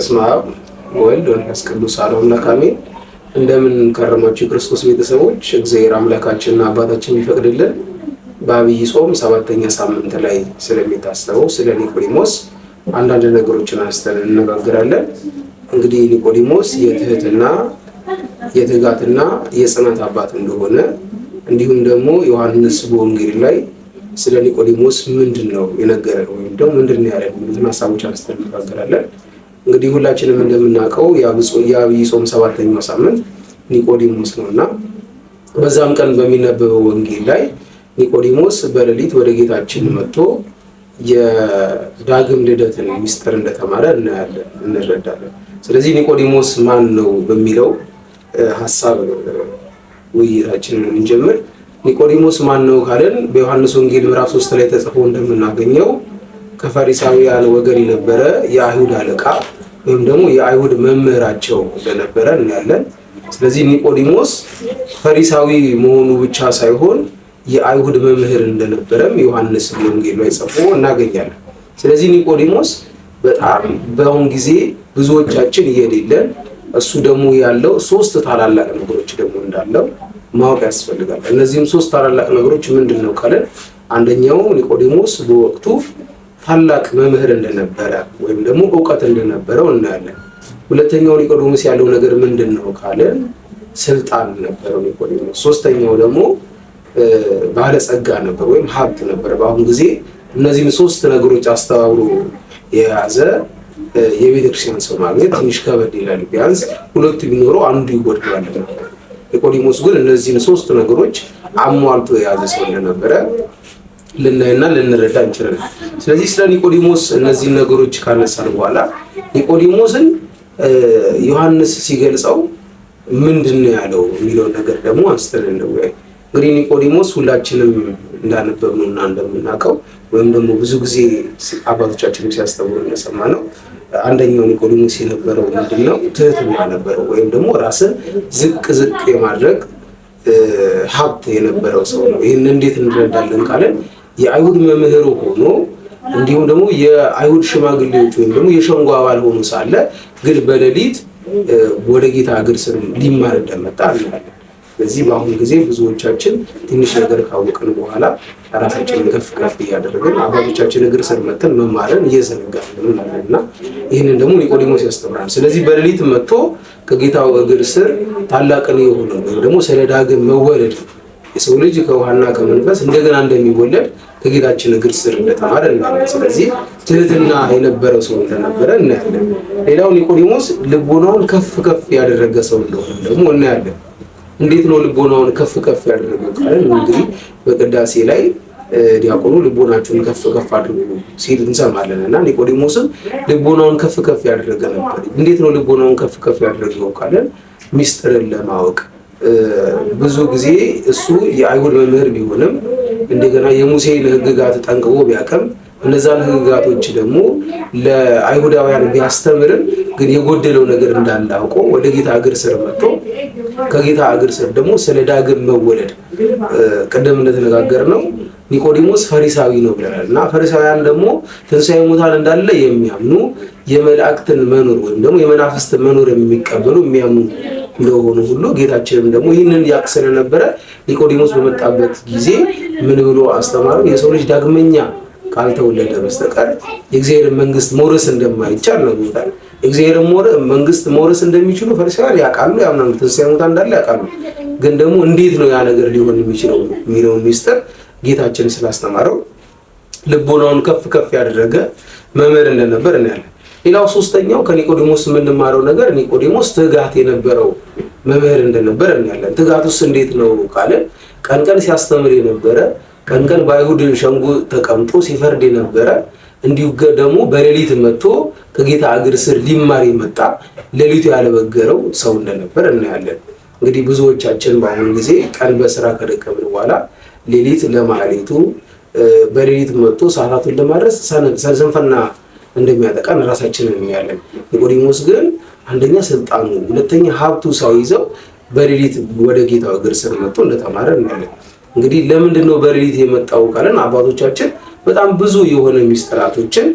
በስመ አብ ወወልድ ወመንፈስ ቅዱስ አሐዱ አምላክ አሜን። እንደምን ከረማችሁ ክርስቶስ ቤተሰቦች። እግዚአብሔር አምላካችንና አባታችን ቢፈቅድልን በአብይ ጾም 7ኛ ሳምንት ላይ ስለሚታሰበው ስለ ኒቆዲሞስ አንዳንድ ነገሮችን አንስተን እንነጋገራለን። እንግዲህ ኒቆዲሞስ የትህትና የትጋትና የጽናት አባት እንደሆነ እንዲሁም ደግሞ ዮሐንስ በወንጌል ላይ ስለ ኒቆዲሞስ ምንድነው የነገረን ወይም ደግሞ ምንድነው ያለን ብዙ ሐሳቦች አንስተን እንነጋገራለን። እንግዲህ ሁላችንም እንደምናውቀው የአብይ ጾም 7ኛው ሳምንት ኒቆዲሞስ ነውና በዛም ቀን በሚነበበው ወንጌል ላይ ኒቆዲሞስ በሌሊት ወደ ጌታችን መጥቶ የዳግም ልደትን ሚስጥር እንደተማረ እናያለን እንረዳለን። ስለዚህ ኒቆዲሞስ ማን ነው በሚለው ሐሳብ ውይይታችንን እንጀምር። ኒቆዲሞስ ማን ነው ካለን በዮሐንስ ወንጌል ምዕራፍ 3 ላይ ተጽፎ እንደምናገኘው ከፈሪሳውያን ወገን የነበረ የአይሁድ አለቃ ወይም ደግሞ የአይሁድ መምህራቸው እንደነበረ እናያለን። ስለዚህ ኒቆዲሞስ ፈሪሳዊ መሆኑ ብቻ ሳይሆን የአይሁድ መምህር እንደነበረም ዮሐንስ ወንጌል ላይ ጽፎ እናገኛለን። ስለዚህ ኒቆዲሞስ በጣም በአሁን ጊዜ ብዙዎቻችን እየሌለን እሱ ደግሞ ያለው ሶስት ታላላቅ ነገሮች ደግሞ እንዳለው ማወቅ ያስፈልጋል። እነዚህም ሶስት ታላላቅ ነገሮች ምንድነው ካለን አንደኛው ኒቆዲሞስ በወቅቱ ታላቅ መምህር እንደነበረ ወይም ደግሞ ዕውቀት እንደነበረው እናያለን። ሁለተኛው ኒቆዲሞስ ያለው ነገር ምንድነው ካለን ስልጣን ነበረው ኒቆዲሞስ። ሶስተኛው ደግሞ ባለጸጋ ነበር ወይም ሀብት ነበር። በአሁን ጊዜ እነዚህን ሶስት ነገሮች አስተባብሮ የያዘ የቤተክርስቲያን ሰው ማግኘት ትንሽ ከበድ ይላል። ቢያንስ ሁለቱ ቢኖረው አንዱ ይጎድላል ነበር። ኒቆዲሞስ ግን እነዚህን ሶስት ነገሮች አሟልቶ የያዘ ሰው እንደነበረ ልናይና ልንረዳ እንችላለን። ስለዚህ ስለ ኒቆዲሞስ እነዚህን ነገሮች ካነሳን በኋላ ኒቆዲሞስን ዮሐንስ ሲገልጸው ምንድነው ያለው የሚለውን ነገር ደግሞ አንስተን እንወያይ። እንግዲህ ኒቆዲሞስ ሁላችንም እንዳነበብነውና እንደምናውቀው ወይም ደግሞ ብዙ ጊዜ አባቶቻችንም ሲያስተምሩ እንደሰማነው አንደኛው ኒቆዲሞስ የነበረው ምንድነው ትህትና ነበረው ወይም ደግሞ ራስን ዝቅ የማድረግ ሀብት የነበረው ሰው ነው። ይህን እንዴት እንረዳለን ካለን የአይሁድ መምህር ሆኖ እንዲሁም ደግሞ የአይሁድ ሽማግሌዎች ወይም ደግሞ የሸንጎ አባል ሆኖ ሳለ ግን በሌሊት ወደ ጌታ እግር ስር ሊማር እንደመጣ እናያለን። በዚህ በአሁኑ ጊዜ ብዙዎቻችን ትንሽ ነገር ካወቅን በኋላ ራሳችንን ከፍ እያደረግን አባቶቻችን እግር ስር መተን መማርን እየዘነጋልን እና ይህንን ደግሞ ኒቆዲሞስ ያስተምራል። ስለዚህ በሌሊት መጥቶ ከጌታው እግር ስር ታላቅን የሆነ ወይም ደግሞ ስለ ዳግም መወለድ የሰው ልጅ ከውሃና ከመንፈስ እንደገና እንደሚወለድ ከጌታችን እግር ስር እንደተማረ እናያለን። ስለዚህ ትህትና የነበረው ሰው እንደነበረ እናያለን። ሌላው ኒቆዲሞስ ልቦናውን ከፍ ያደረገ ሰው እንደሆነ ደግሞ እናያለን። እንዴት ነው ልቦናውን ከፍ ያደረገው ካለን እንግዲህ በቅዳሴ ላይ ዲያቆኑ ልቦናችሁን ከፍ አድርጉ ሲል እንሰማለን እና ኒቆዲሞስም ልቦናውን ከፍ ያደረገ ነበር። እንዴት ነው ልቦናውን ከፍ ያደረገው ካለን ሚስጥርን ለማወቅ ብዙ ጊዜ እሱ የአይሁድ መምህር ቢሆንም እንደገና የሙሴን ሕግጋት ጠንቅቆ ቢያቀም እነዛን ሕግጋቶች ደግሞ ለአይሁዳውያን ቢያስተምርም ግን የጎደለው ነገር እንዳለ አውቆ ወደ ጌታ እግር ስር መጥቶ ከጌታ እግር ስር ደግሞ ስለ ዳግም መወለድ ቀደም እንደተነጋገርነው ኒቆዲሞስ ፈሪሳዊ ነው ብለናል እና ፈሪሳውያን ደግሞ ትንሣኤ ሙታን እንዳለ የሚያምኑ የመላእክትን መኖር ወይም ደግሞ የመናፍስት መኖር የሚቀበሉ የሚያምኑ እንደሆኑ ሁሉ ጌታችንም ደግሞ ይህንን ያቅ ስለነበረ ኒቆዲሞስ በመጣበት ጊዜ ምን ብሎ አስተማረው? የሰው ልጅ ዳግመኛ ካልተወለደ በስተቀር የእግዚአብሔር መንግስት መውረስ እንደማይቻል ነው ይላል። የእግዚአብሔር መንግስት መውረስ እንደሚችሉ ፈሪሳውያን ያውቃሉ፣ ያምናሉ፣ ትንሣኤ ሙታን እንዳለ ያውቃሉ። ግን ደግሞ እንዴት ነው ያ ነገር ሊሆን የሚችለው የሚለውን ሚስጥር ጌታችን ስላስተማረው ልቦናውን ከፍ ያደረገ መምህር እንደነበር እናያለን። ሌላው ሶስተኛው ከኒቆዲሞስ የምንማረው ነገር ኒቆዲሞስ ትጋት የነበረው መምህር እንደነበር እናያለን። ትጋቱስ እንዴት ነው ካለ ቀን ሲያስተምር የነበረ ቀን በአይሁድ ሸንጎ ተቀምጦ ሲፈርድ የነበረ እንዲሁ ደግሞ በሌሊት መጥቶ ከጌታ እግር ስር ሊማር የመጣ ሌሊቱ ያለበገረው ሰው እንደነበር እናያለን። እንግዲህ ብዙዎቻችን በአሁኑ ጊዜ ቀን በስራ ከደከምን በኋላ ሌሊት ለማለቱ በሌሊት መጥቶ ሰዓታቱን ለማድረስ ስንፍና እንደሚያጠቃን ራሳችንን እናያለን። ኒቆዲሞስ ግን አንደኛ ስልጣኑ፣ ሁለተኛ ሀብቱ ሳይዘው በሌሊት ወደ ጌታው እግር ስር መጥቶ እንደተማረ እናያለን። እንግዲህ ለምንድን ነው በሌሊት የመጣው ካለን አባቶቻችን በጣም ብዙ የሆነ ሚስጥራቶችን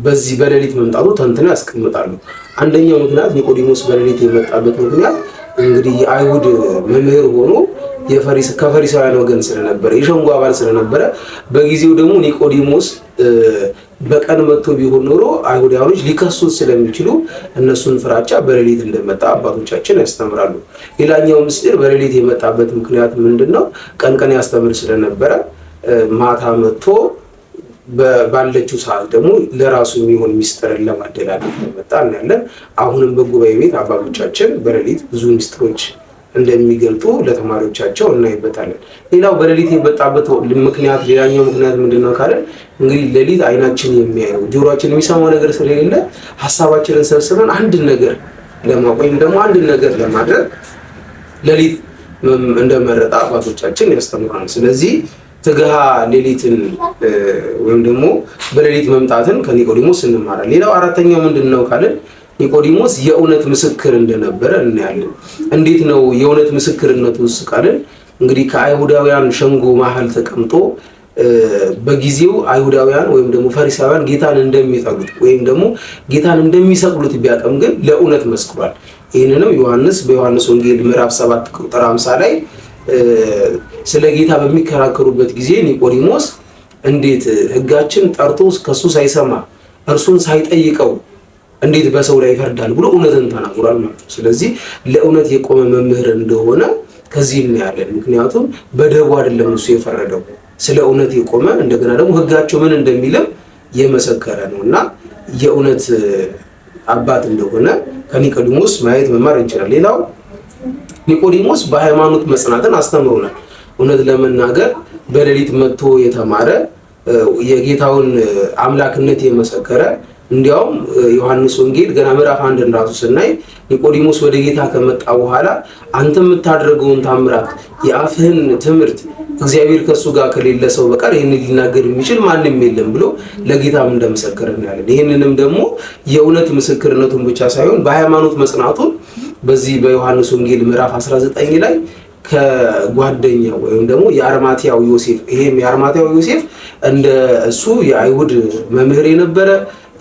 በዚህ በሌሊት መምጣቱ ተንትነው ያስቀምጣሉ። አንደኛው ምክንያት ኒቆዲሞስ በሌሊት የመጣበት ምክንያት እንግዲህ የአይሁድ መምህር ሆኖ ከፈሪሳውያን ወገን ስለነበረ የሸንጎ አባል ስለነበረ በጊዜው ደግሞ ኒቆዲሞስ በቀን መጥቶ ቢሆን ኖሮ አይሁዳውያኖች ሊከሱት ስለሚችሉ እነሱን ፍራቻ በሌሊት እንደመጣ አባቶቻችን ያስተምራሉ። ሌላኛው ምስጢር በሌሊት የመጣበት ምክንያት ምንድነው? ቀን ቀን ያስተምር ስለነበረ ማታ መጥቶ ባለችው ሰዓት ደግሞ ለራሱ የሚሆን ምስጢርን ለማደላደል መጣ እናያለን። አሁንም በጉባኤ ቤት አባቶቻችን በሌሊት ብዙ ምስጢሮች እንደሚገልጡ ለተማሪዎቻቸው እናይበታለን። ሌላው በሌሊት የመጣበት ምክንያት ሌላኛው ምክንያት ምንድነው ካለ እንግዲህ ሌሊት አይናችን የሚያየው ጆሮአችን የሚሰማው ነገር ስለሌለ ሐሳባችንን ሰብስበን አንድ ነገር ለማቆም ደግሞ አንድ ነገር ለማድረግ ሌሊት እንደመረጣ አባቶቻችን ያስተምራሉ። ስለዚህ ትግሃ ሌሊትን ወይም ደግሞ በሌሊት መምጣትን ከኒቆዲሞስ እንማራለን። ሌላው አራተኛው ምንድነው ካለ ኒቆዲሞስ የእውነት ምስክር እንደነበረ እናያለን። እንዴት ነው የእውነት ምስክርነቱ ውስጥ ካለን እንግዲህ ከአይሁዳውያን ሸንጎ መሃል ተቀምጦ በጊዜው አይሁዳውያን ወይም ደግሞ ፈሪሳውያን ጌታን እንደሚጠሉት ወይም ደግሞ ጌታን እንደሚሰቅሉት ቢያቀም ግን ለእውነት መስክሯል። ይህንንም ዮሐንስ በዮሐንስ ወንጌል ምዕራፍ 7 ቁጥር 50 ላይ ስለ ጌታ በሚከራከሩበት ጊዜ ኒቆዲሞስ እንዴት ሕጋችን ጠርቶ ከሱ ሳይሰማ እርሱን ሳይጠይቀው እንዴት በሰው ላይ ይፈርዳል ብሎ እውነትን ተናግሯል ማለት ነው። ስለዚህ ለእውነት የቆመ መምህር እንደሆነ ከዚህ እናያለን። ምክንያቱም በደቡ አይደለም እሱ የፈረደው፣ ስለ እውነት የቆመ እንደገና ደግሞ ሕጋቸው ምን እንደሚልም የመሰከረ ነውና የእውነት አባት እንደሆነ ከኒቆዲሞስ ማየት መማር እንችላለን። ሌላው ኒቆዲሞስ በሃይማኖት መጽናትን አስተምሮናል። እውነት ለመናገር በሌሊት መጥቶ የተማረ የጌታውን አምላክነት የመሰከረ እንዲያውም ዮሐንስ ወንጌል ገና ምዕራፍ 1 ራሱ ስናይ ኒቆዲሞስ ወደ ጌታ ከመጣ በኋላ አንተ የምታደርገውን ታምራት የአፍህን ትምህርት እግዚአብሔር ከሱ ጋር ከሌለ ሰው በቀር ይህን ሊናገር የሚችል ማንም የለም ብሎ ለጌታም እንደመሰከረ እናያለን። ይህንንም ደግሞ የእውነት ምስክርነቱን ብቻ ሳይሆን በሃይማኖት መጽናቱን በዚህ በዮሐንስ ወንጌል ምዕራፍ 19 ላይ ከጓደኛው ወይም ደግሞ የአርማትያው ዮሴፍ ይሄም የአርማትያው ዮሴፍ እንደ እሱ የአይሁድ መምህር የነበረ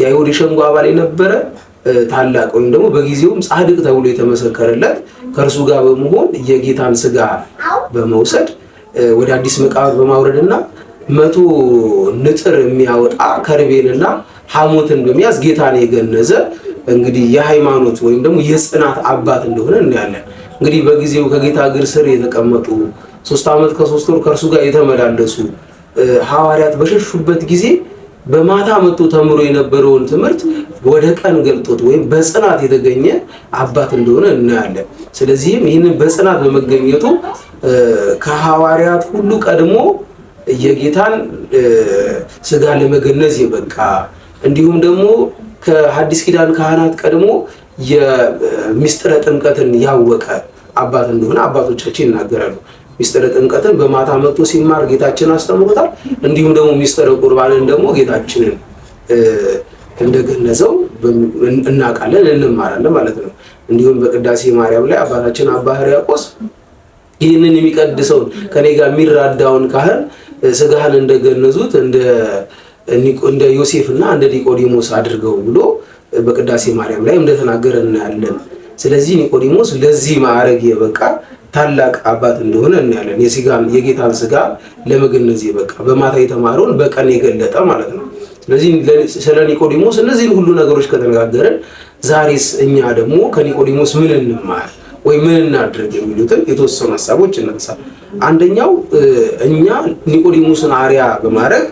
የአይሁድ ሸንጎ አባል የነበረ ታላቅ ወይም ደግሞ በጊዜውም ጻድቅ ተብሎ የተመሰከረለት ከእርሱ ጋር በመሆን የጌታን ስጋ በመውሰድ ወደ አዲስ መቃብር በማውረድና 100 ንጥር የሚያወጣ ከርቤንና ሐሞትን በመያዝ ጌታን የገነዘ እንግዲህ የሃይማኖት ወይም ደግሞ የጽናት አባት እንደሆነ እናያለን። እንግዲህ በጊዜው ከጌታ እግር ስር የተቀመጡ 3 ዓመት ከ3 ወር ከእርሱ ጋር የተመላለሱ ሐዋርያት በሸሹበት ጊዜ በማታ መጥቶ ተምሮ የነበረውን ትምህርት ወደ ቀን ገልጦት ወይም በጽናት የተገኘ አባት እንደሆነ እናያለን። ስለዚህም ይህንን በጽናት በመገኘቱ ከሐዋርያት ሁሉ ቀድሞ የጌታን ስጋ ለመገነዝ የበቃ እንዲሁም ደግሞ ከሐዲስ ኪዳን ካህናት ቀድሞ የሚስጥረ ጥምቀትን ያወቀ አባት እንደሆነ አባቶቻችን ይናገራሉ። ሚስጥረ ጥምቀትን በማታ መጥቶ ሲማር ጌታችን አስተምሮታል። እንዲሁም ደግሞ ሚስጥረ ቁርባንን ደግሞ ጌታችንን እንደገነዘው እናውቃለን፣ እንማራለን ማለት ነው። እንዲሁም በቅዳሴ ማርያም ላይ አባታችን አባ ሕርያቆስ ይህንን የሚቀድሰውን ከኔ ጋር የሚራዳውን ካህን ስጋህን እንደገነዙት እንደ ዮሴፍና እንደ ኒቆዲሞስ አድርገው ብሎ በቅዳሴ ማርያም ላይ እንደተናገረ እናያለን። ስለዚህ ኒቆዲሞስ ለዚህ ማዕረግ የበቃ ታላቅ አባት እንደሆነ እናያለን። የጌታን ስጋ ለመገነዝ የበቃ በማታ የተማረውን በቀን የገለጠ ማለት ነው። ስለዚህ ስለ ኒቆዲሞስ እነዚህን ሁሉ ነገሮች ከተነጋገረን ዛሬስ እኛ ደግሞ ከኒቆዲሞስ ምን እንማር ወይ ምን እናድርግ የሚሉትን የተወሰኑ ሀሳቦች እናንሳ። አንደኛው እኛ ኒቆዲሞስን አርያ በማድረግ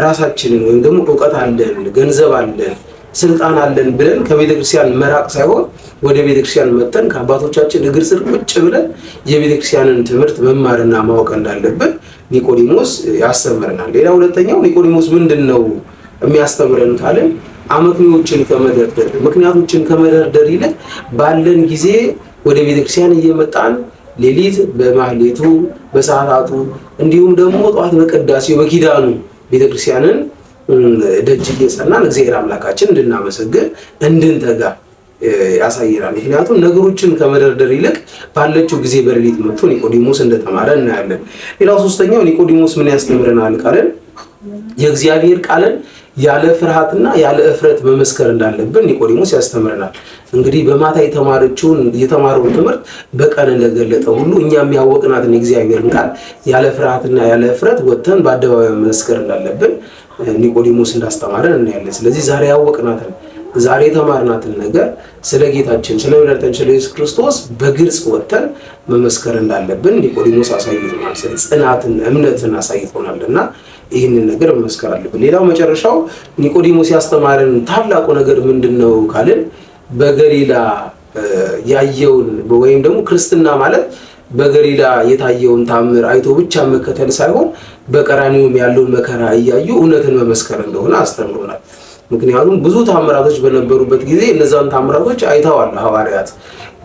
ራሳችንን ወይም ደግሞ ዕውቀት አለን፣ ገንዘብ አለን፣ ስልጣን አለን ብለን ከቤተክርስቲያን መራቅ ሳይሆን ወደ ቤተክርስቲያን መጥተን ከአባቶቻችን እግር ስር ቁጭ ብለን የቤተክርስቲያንን ትምህርት መማርና ማወቅ እንዳለብን ኒቆዲሞስ ያስተምረናል። ሌላ ሁለተኛው ኒቆዲሞስ ምንድነው የሚያስተምረን ካለን አመክንዮችን ከመደርደር ምክንያቶችን ከመደርደር ይልቅ ባለን ጊዜ ወደ ቤተክርስቲያን እየመጣን ሌሊት በማህሌቱ በሰዓታቱ እንዲሁም ደግሞ ጧት በቅዳሴው በኪዳኑ ቤተክርስቲያንን ደጅ እየጸናን እግዚአብሔር አምላካችን እንድናመሰግን እንድንተጋ ያሳየናል። ምክንያቱም ነገሮችን ከመደርደር ይልቅ ባለችው ጊዜ በሌሊት መጥቶ ኒቆዲሞስ እንደተማረ እናያለን። ሌላው ሶስተኛው ኒቆዲሞስ ምን ያስተምረናል ካለን የእግዚአብሔር ቃልን ያለ ፍርሃትና ያለ እፍረት መመስከር እንዳለብን ኒቆዲሞስ ያስተምረናል። እንግዲህ በማታ የተማረውን ትምህርት በቀን እንደገለጠ ሁሉ እኛም ያወቅናትን የእግዚአብሔርን ቃል ያለ ፍርሃትና ያለ እፍረት ወጥተን በአደባባይ መመስከር እንዳለብን ኒቆዲሞስ እንዳስተማረን እናያለን። ስለዚህ ዛሬ ያወቅናትን ዛሬ የተማርናትን ነገር ስለ ጌታችን ስለ መድኃኒታችን ስለ ኢየሱስ ክርስቶስ በግልጽ ወጥተን መመስከር እንዳለብን ኒቆዲሞስ አሳይቶናል። ጽናትን እምነትን አሳይቶናልና ይህንን ነገር መመስከር አለብን። ሌላው መጨረሻው ኒቆዲሞስ ያስተማረን ታላቁ ነገር ምንድነው ካልን በገሊላ ያየውን ወይም ደግሞ ክርስትና ማለት በገሊላ የታየውን ታምር አይቶ ብቻ መከተል ሳይሆን በቀራንዮም ያለውን መከራ እያዩ እውነትን መመስከር እንደሆነ አስተምሮናል። ምክንያቱም ብዙ ታምራቶች በነበሩበት ጊዜ እነዛን ታምራቶች አይተዋል ሐዋርያት።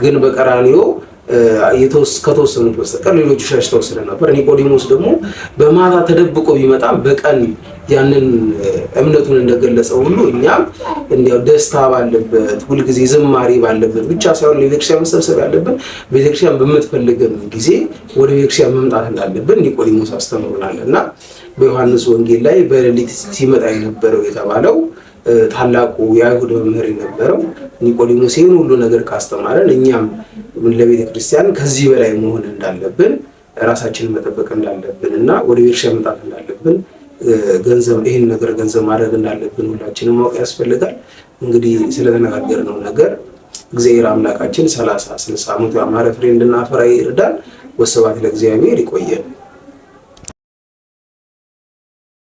ግን በቀራንዮ ከተወሰኑት በስተቀር ሌሎቹ ሸሽተው ስለነበር ኒቆዲሞስ ደግሞ በማታ ተደብቆ ቢመጣም በቀን ያንን እምነቱን እንደገለጸው ሁሉ እኛም እንዲያው ደስታ ባለበት ሁልጊዜ ዝማሬ ባለበት ብቻ ሳይሆን ለቤተክርስቲያን መሰብሰብ ያለብን ቤተክርስቲያን በምትፈልገን ጊዜ ወደ ቤተክርስቲያን መምጣት እንዳለብን ኒቆዲሞስ አስተምሮናል። እና በዮሐንስ ወንጌል ላይ በሌሊት ሲመጣ የነበረው የተባለው ታላቁ የአይሁድ መምህር የነበረው ኒቆዲሞስ ይህን ሁሉ ነገር ካስተማረን እኛም ለቤተ ክርስቲያን ከዚህ በላይ መሆን እንዳለብን ራሳችንን መጠበቅ እንዳለብን እና ወደ ቤተክርስቲያን መምጣት እንዳለብን ይህን ነገር ገንዘብ ማድረግ እንዳለብን ሁላችንም ማወቅ ያስፈልጋል። እንግዲህ ስለተነጋገርነው ነገር እግዚአብሔር አምላካችን 30-60 ዓመት ያማረ ፍሬ እንድናፈራ ይርዳል። ወስብሐት ለእግዚአብሔር። ይቆየን።